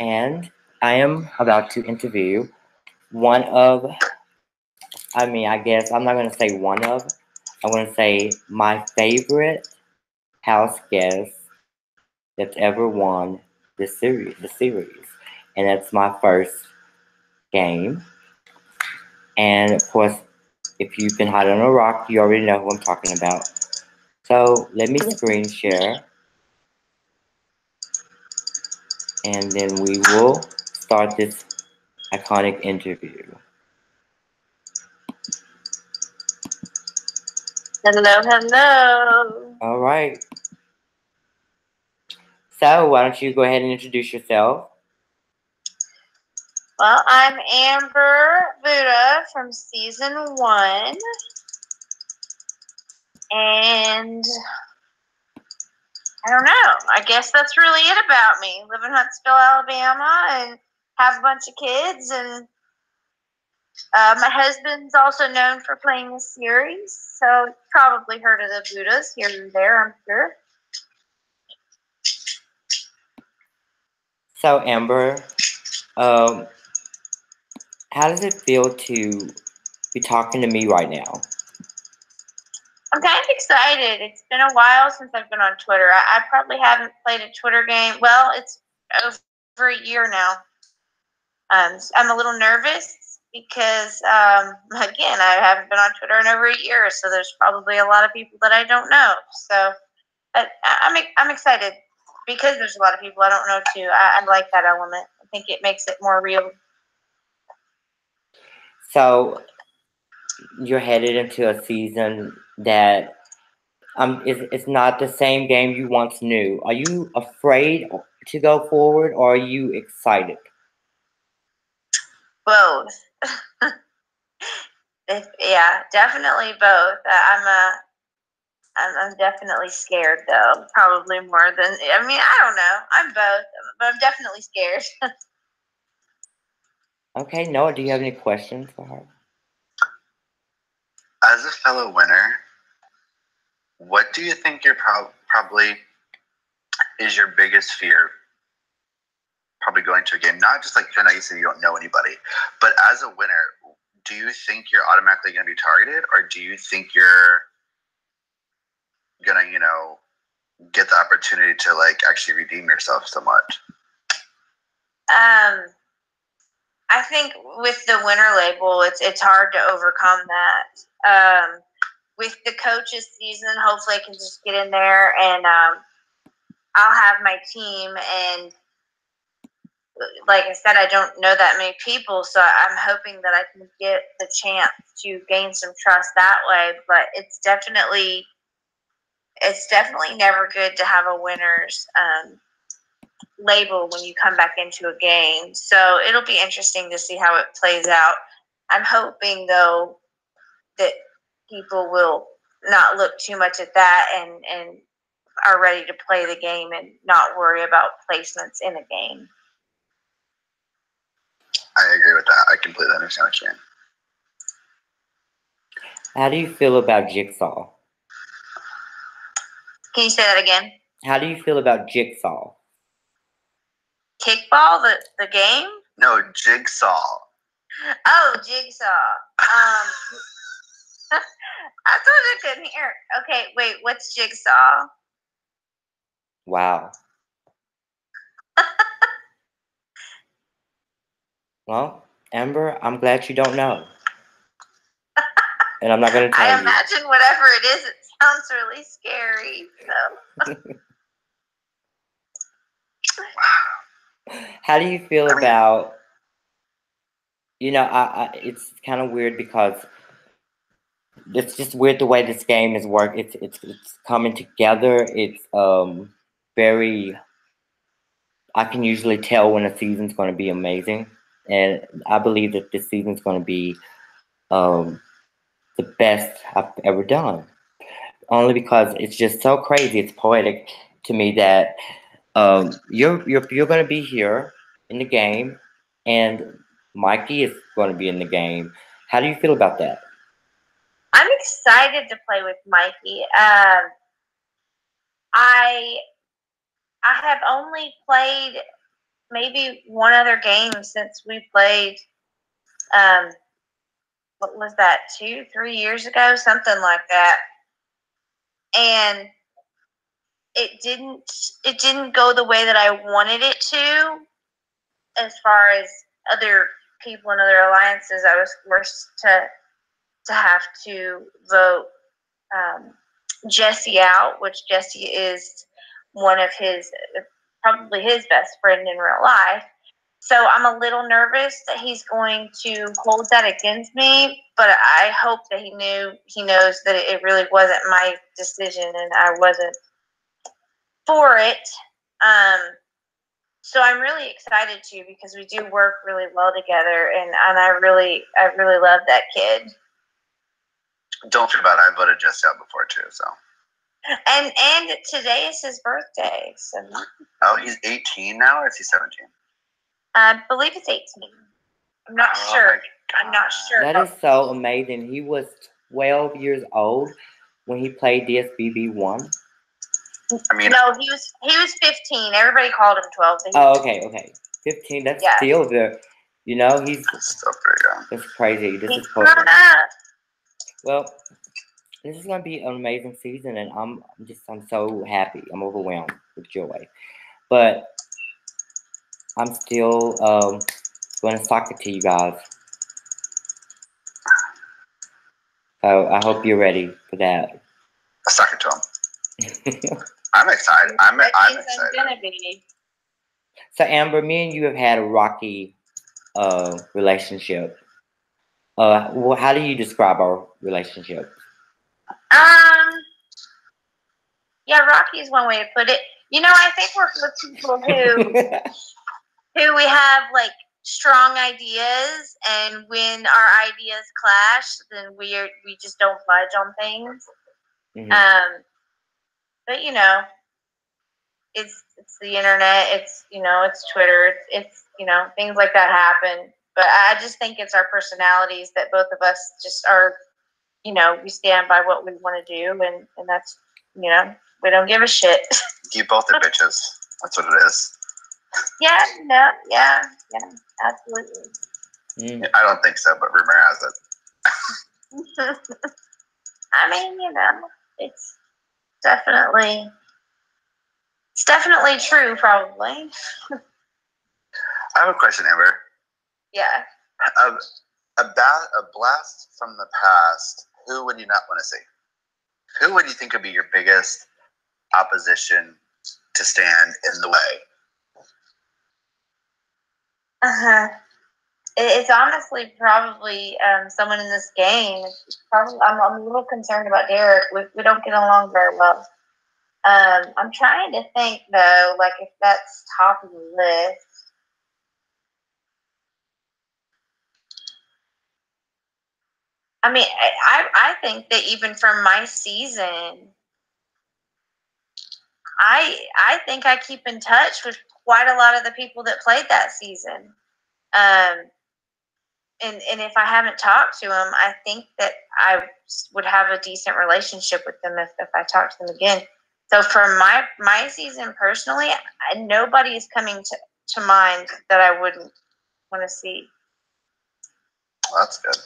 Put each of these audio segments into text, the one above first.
and I am about to interview one of, I guess I'm not going to say one of, I'm going to say my favorite house guest that's ever won the series. And that's my first game. And of course, if you've been hiding on a rock, you already know who I'm talking about. So let me screen share, and then we will start this iconic interview. Hello, hello. All right. So why don't you go ahead and introduce yourself? Well, I'm Amber Buddha from season 1. And I don't know. I guess that's really it about me. Live in Huntsville, Alabama, and have a bunch of kids. And my husband's also known for playing the series. So you've probably heard of the Buddhas here and there, I'm sure. So Amber, how does it feel to be talking to me right now? I'm kind of excited. It's been a while since I've been on Twitter. I probably haven't played a Twitter game. Well, it's over a year now. I'm a little nervous because, again, I haven't been on Twitter in over a year, so there's probably a lot of people that I don't know. So, but I'm excited because there's a lot of people I don't know too. I like that element. I think it makes it more real. So you're headed into a season that it's not the same game you once knew. Are you afraid to go forward, or are you excited? Both. Yeah, definitely both. I'm definitely scared though. Probably more than I don't know. I'm both, but I'm definitely scared. Okay, Noah, do you have any questions for her? As a fellow winner, what do you think your probably is your biggest fear? Probably going to a game, not just like I know you said you don't know anybody, but as a winner, do you think you're automatically going to be targeted, or do you think you're gonna, get the opportunity to like actually redeem yourself so much? I think with the winner label, it's hard to overcome that. With the coaches season, hopefully I can just get in there and I'll have my team. And like I said, I don't know that many people, so I'm hoping that I can get the chance to gain some trust that way. But it's definitely never good to have a winner's label when you come back into a game. So it'll be interesting to see how it plays out. I'm hoping though that people will not look too much at that and are ready to play the game and not worry about placements in a game. I agree with that. I completely understand what you're saying. How do you feel about Jigsaw? Can you say that again? How do you feel about Jigsaw? Kickball, the game? No, Jigsaw. Oh, Jigsaw. I thought I couldn't hear. Okay, wait, what's Jigsaw? Wow. Well, Amber, I'm glad you don't know. And I'm not going to tell you. I imagine whatever it is, it sounds really scary. So. How do you feel about, it's kind of weird because it's just weird the way this game is working. It's coming together. It's very, I can usually tell when a season's going to be amazing. And I believe that this season's going to be the best I've ever done. Only because it's just so crazy. It's poetic to me that you're going to be here in the game, and Mikey is going to be in the game. How do you feel about that? I'm excited to play with Mikey. I have only played maybe one other game since we played. What was that? 2-3 years ago, something like that. And it didn't go the way that I wanted it to. As far as other people and other alliances, I was forced to have to vote Jesse out, which Jesse is one of probably his best friend in real life. So I'm a little nervous that he's going to hold that against me, but I hope that he knows that it really wasn't my decision and I wasn't for it. So I'm really excited too, because we do work really well together, and I really love that kid. Don't feel bad. I voted Jesse out before too, so. And today is his birthday. So. Oh, he's 18 now, or is he 17? I believe it's 18. I'm not sure. I'm not sure. That is so amazing. He was 12 years old when he played DSBB1. I mean, no, he was 15. Everybody called him 12. Oh, okay. 15. That's still the, he's still pretty young. That's crazy. This is grown up. Well, this is gonna be an amazing season, and I'm so happy. I'm overwhelmed with joy, but I'm still going to sock it to you guys. So I hope you're ready for that. Sock it to him. I'm excited. I'm excited. I'm gonna be. So Amber, me and you have had a rocky relationship. Well, how do you describe our relationship? Yeah, rocky is one way to put it. I think we're with people who we have like strong ideas, and when our ideas clash, then we just don't budge on things. Mm-hmm. But it's the internet. It's Twitter. It's things like that happen. But I just think it's our personalities that both of us just are. We stand by what we want to do, and that's we don't give a shit. You both are bitches. That's what it is. Yeah, absolutely. Mm. I don't think so, but rumor has it. I mean, it's definitely true, probably. I have a question, Amber. Yeah. A blast from the past. Who would you not want to see? Who would you think would be your biggest opposition to stand in the way? It's honestly probably someone in this game. Probably, I'm a little concerned about Derek. We don't get along very well. I'm trying to think though, like if that's top of the list. I mean, I think that even from my season, I think I keep in touch with quite a lot of the people that played that season. And if I haven't talked to them, I think that I would have a decent relationship with them if I talked to them again. So for my season personally, nobody is coming to mind that I wouldn't want to see. Well, that's good.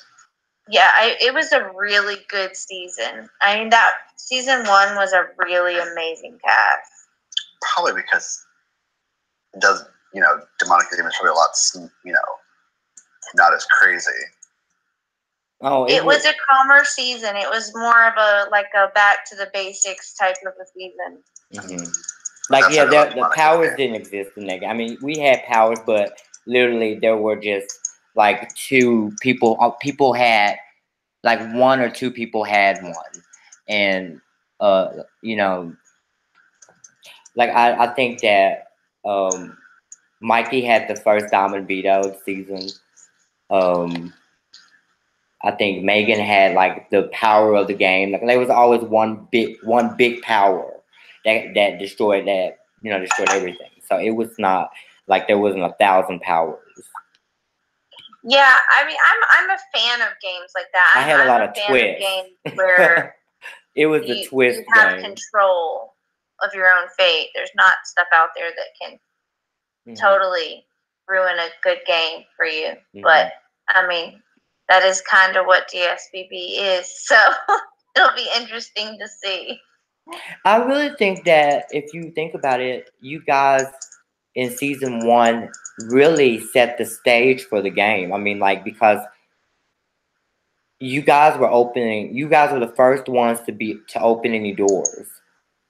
Yeah, it was a really good season. I mean, that season 1 was a really amazing cast. Probably because it does, Demonic Demon is probably a lot, not as crazy. Oh, it was a calmer season. It was more of a back to the basics type of a season. Mm-hmm. Like, yeah, the powers didn't exist in that game. I mean, we had powers, but literally there were just like two people. People had like one or two people had one, and like I think that Mikey had the first Diamond Veto season. I think Megan had like the power of the game. Like there was always one big power that destroyed everything. So it was not like there wasn't 1,000 powers. Yeah, I mean, I'm a fan of games like that. I had a lot of twists. Games where it was the twist. You have control of your own fate. There's not stuff out there that can totally ruin a good game for you. Mhm. But I mean, that is kind of what DSBB is. So it'll be interesting to see. I really think that if you think about it, you guys in season 1 really set the stage for the game. I mean, like, because you guys were the first ones to open any doors.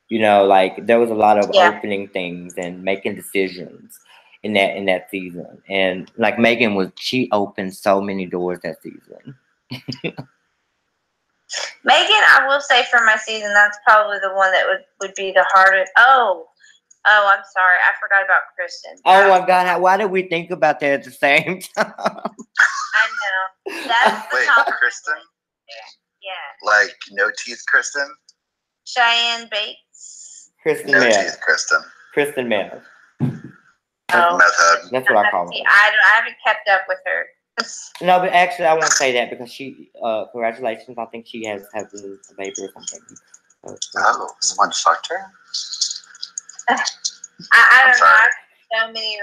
You know, like, there was a lot of Yeah. opening things and making decisions in that season. And like Megan she opened so many doors that season. Megan, I will say for my season, that's probably the one that would be the hardest. Oh, I'm sorry. I forgot about Kristen. Oh my God, why did we think about that at the same time? I know. That's the Wait, top. Kristen? Yeah. Like, no teeth, Kristen? Cheyenne Bates. Kristen No Meth. teeth, Kristen. Kristen Meth. Oh. Method. That's what I call her. I haven't kept up with her. No, but actually, I won't say that because she. Congratulations! I think she has a baby or something. Oh, someone fucked her? I don't know. I've so many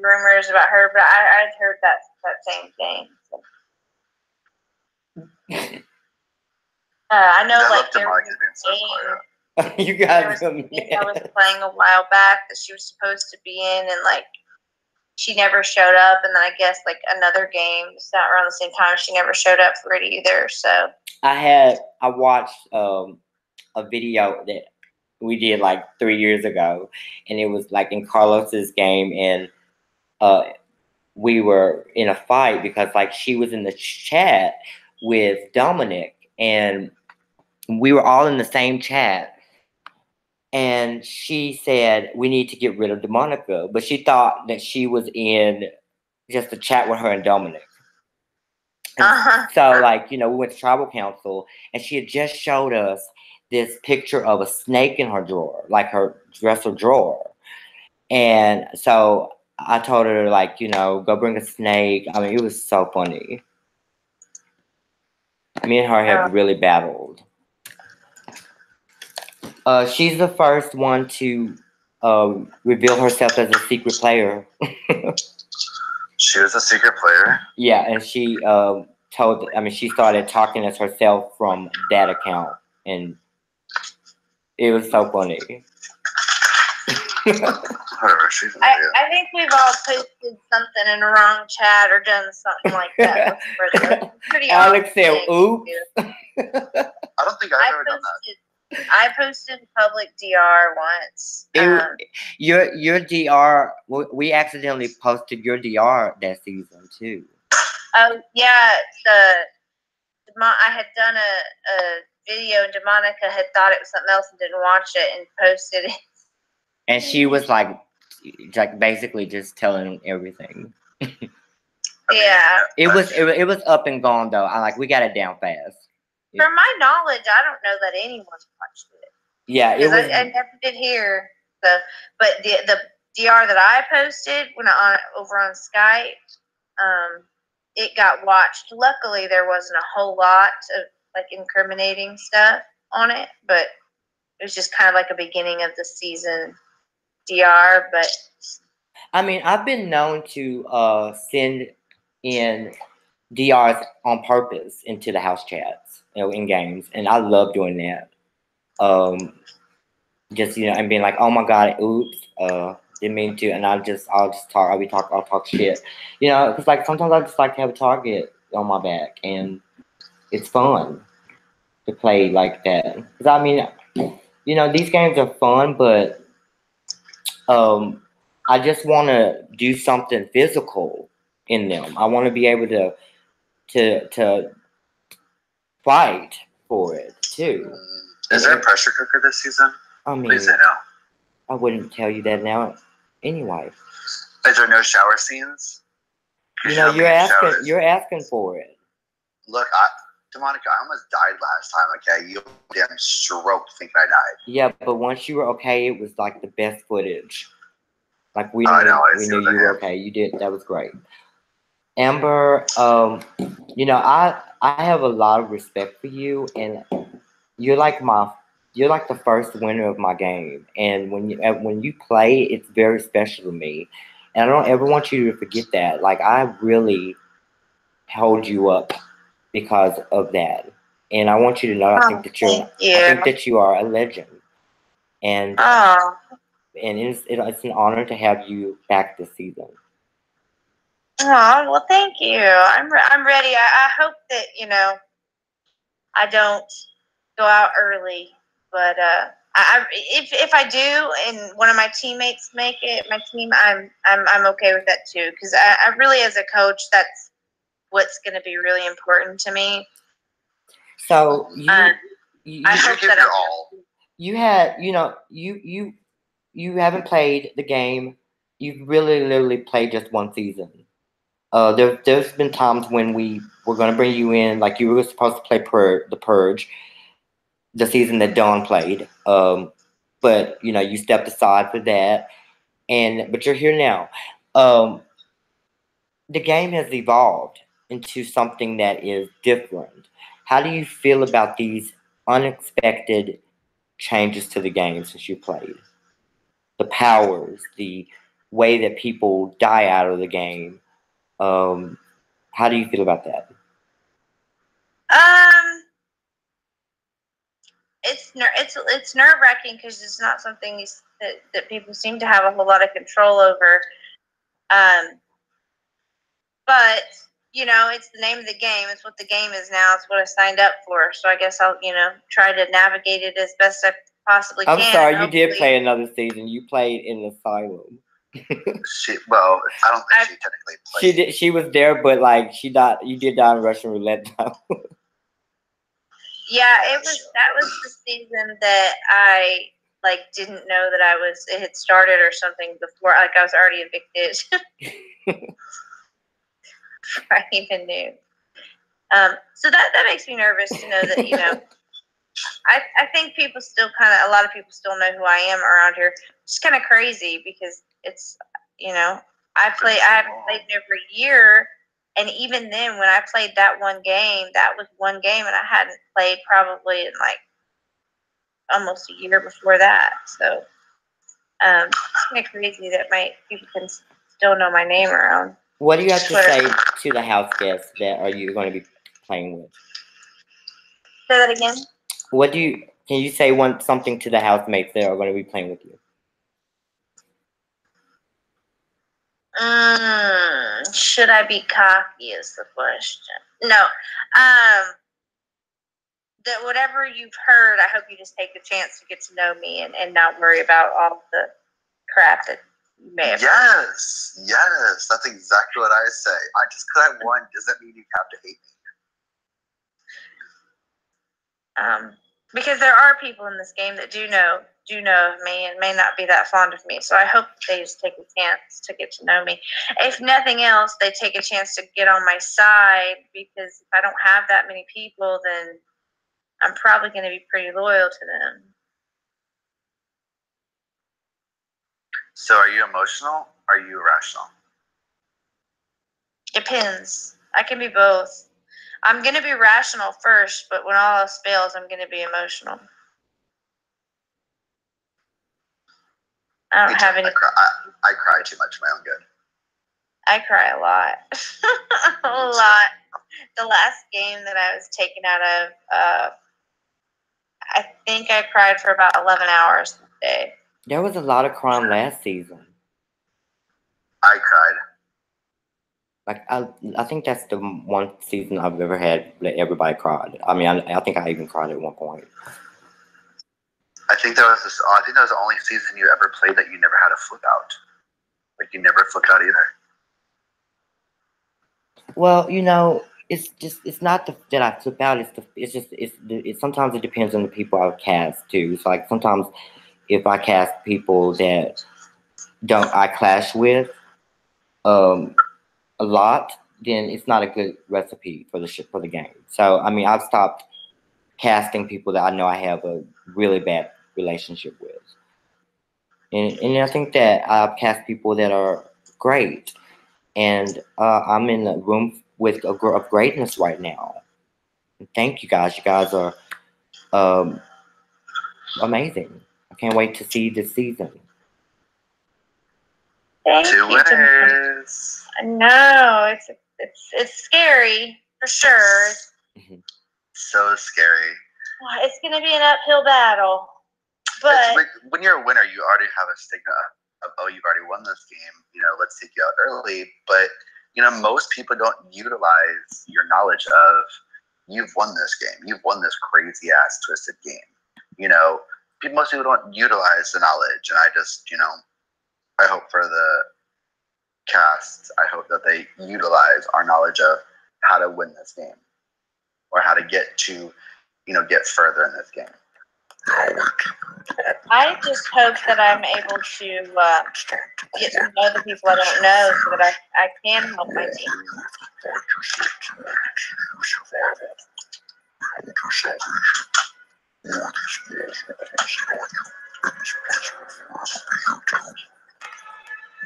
rumors about her, but I'd heard that same thing. So. I know, like, there was a game. You guys. I was playing a while back that she was supposed to be in, and like she never showed up. And then I guess like another game not around the same time, she never showed up for it either. So I watched a video that we did like 3 years ago, and it was like in Carlos's game, and we were in a fight because like she was in the chat with Dominic, and we were all in the same chat. And she said, we need to get rid of DeMonica. But she thought that she was in just a chat with her and Dominic. So, like, you know, we went to tribal council, and she had just showed us this picture of a snake in her drawer, like her dresser drawer. And so I told her, like, you know, go bring a snake. I mean, it was so funny. Me and her have really battled. She's the first one to reveal herself as a secret player. She was a secret player? Yeah, and she she started talking as herself from that account, and it was so funny. Whatever, she's an idiot. I think we've all posted something in the wrong chat or done something like that. Pretty Alex said, oops. I don't think I've ever done that. I posted public DR once. Your DR, we accidentally posted your DR that season too. Oh yeah, I had done a video, and DeMonica had thought it was something else and didn't watch it and posted it. And she was like basically just telling everything. Yeah. It was up and gone though. We got it down fast. From my knowledge, I don't know that anyone watched it. Yeah, it was. I never did hear but the DR that I posted over on Skype, it got watched. Luckily, there wasn't a whole lot of like incriminating stuff on it, but it was just kind of like a beginning of the season DR. But I mean, I've been known to send in DRs on purpose into the house chats, you know, in games, and I love doing that. Just, you know, and being like, oh my God, oops, didn't mean to, and I'll talk shit, you know, because like sometimes I just like to have a target on my back, and it's fun to play like that. Because I mean, you know, these games are fun, but I just want to do something physical in them. I want to be able to fight for it too. Is there a pressure cooker this season? I mean, please say no. I wouldn't tell you that now anyway. Is there no shower scenes? You know, you're asking for it. Look, DeMonica, I almost died last time, okay? You damn stroke thinking I died. Yeah, but once you were okay, it was like the best footage. Like we knew you were okay. You did, that was great. Amber, you know, I have a lot of respect for you, and you're like the first winner of my game. And when you play, it's very special to me. And I don't ever want you to forget that. Like, I really held you up because of that. And I want you to know, I think that you are a legend. And it's an honor to have you back this season. Oh, well, thank you. I'm ready. I hope that, I don't go out early, but if I do and one of my teammates make it, my team, I'm okay with that too, because I really, as a coach, that's what's going to be really important to me. So I hope that you had, you haven't played the game. You've really literally played just one season. There's been times when we were going to bring you in, like you were supposed to play the Purge, the season that Dawn played. But you stepped aside for that, but you're here now. The game has evolved into something that is different. How do you feel about these unexpected changes to the game since you played? The powers, the way that people die out of the game. How do you feel about that? It's nerve-wracking because it's not something that people seem to have a whole lot of control over. But it's the name of the game. It's what the game is now. It's what I signed up for. So I guess I'll try to navigate it as best I possibly can. I'm sorry, you did play another season. You played in Asylum. I don't think she technically played. She did. She was there, but like she died. You did die in Russian roulette, though. Yeah, that was the season that I didn't know that it had started or something before. Like I was already evicted. I even knew. So that makes me nervous to know that I think people still a lot of people still know who I am around here. It's kind of crazy because it's I haven't played in over a year, and even then when I played that one game, that was one game, and I hadn't played probably in almost a year before that. So it's kind of crazy that people can still know my name around. What do you have to say to the house guests that are you going to be playing with? Say that again. Can you say something to the housemates that are going to be playing with you? Should I be cocky is the question. No. That whatever you've heard, I hope you just take the chance to get to know me and not worry about all the crap that you may have heard. Yes, that's exactly what I say. Just because I won doesn't mean you have to hate me. Because there are people in this game that do know of me and may not be that fond of me. So I hope they just take a chance to get to know me. If nothing else, they take a chance to get on my side, because if I don't have that many people, then I'm probably going to be pretty loyal to them. So are you emotional or are you irrational? Depends. I can be both. I'm going to be rational first, but when all else fails, I'm going to be emotional. I don't have any. I cry too much for my own good. I cry a lot. A lot. The last game that I was taken out of, I think I cried for about 11 hours a day. There was a lot of crying last season. I cried. I think that's the one season I've ever had that everybody cried. I mean, I think I even cried at one point. I think that was the only season you ever played that you never had a flip out. Like you never flipped out either. Well, it's not that I flip out. Sometimes it depends on the people I cast too. It's like sometimes if I cast people that I clash with, a lot, then it's not a good recipe for the game. So I mean, I've stopped casting people that I know I have a really bad relationship with, and I think that I've cast people that are great, and I'm in a room with of greatness right now. Thank you guys. You guys are amazing. I can't wait to see this season. Thank Two you. winners. I know it's scary for sure. So scary. It's going to be an uphill battle, but It's like when you're a winner, you already have a stigma of, oh, you've already won this game. You know, let's take you out early. But you know, most people don't utilize your knowledge of you've won this game. You've won this crazy ass twisted game. You know, most people don't utilize the knowledge, and I just, you know, I hope for the cast, I hope that they utilize our knowledge of how to win this game or how to get to, you know, get further in this game. I just hope that I'm able to get to know the people I don't know so that I can help my team.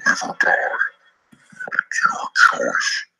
Evil dog, it's your choice.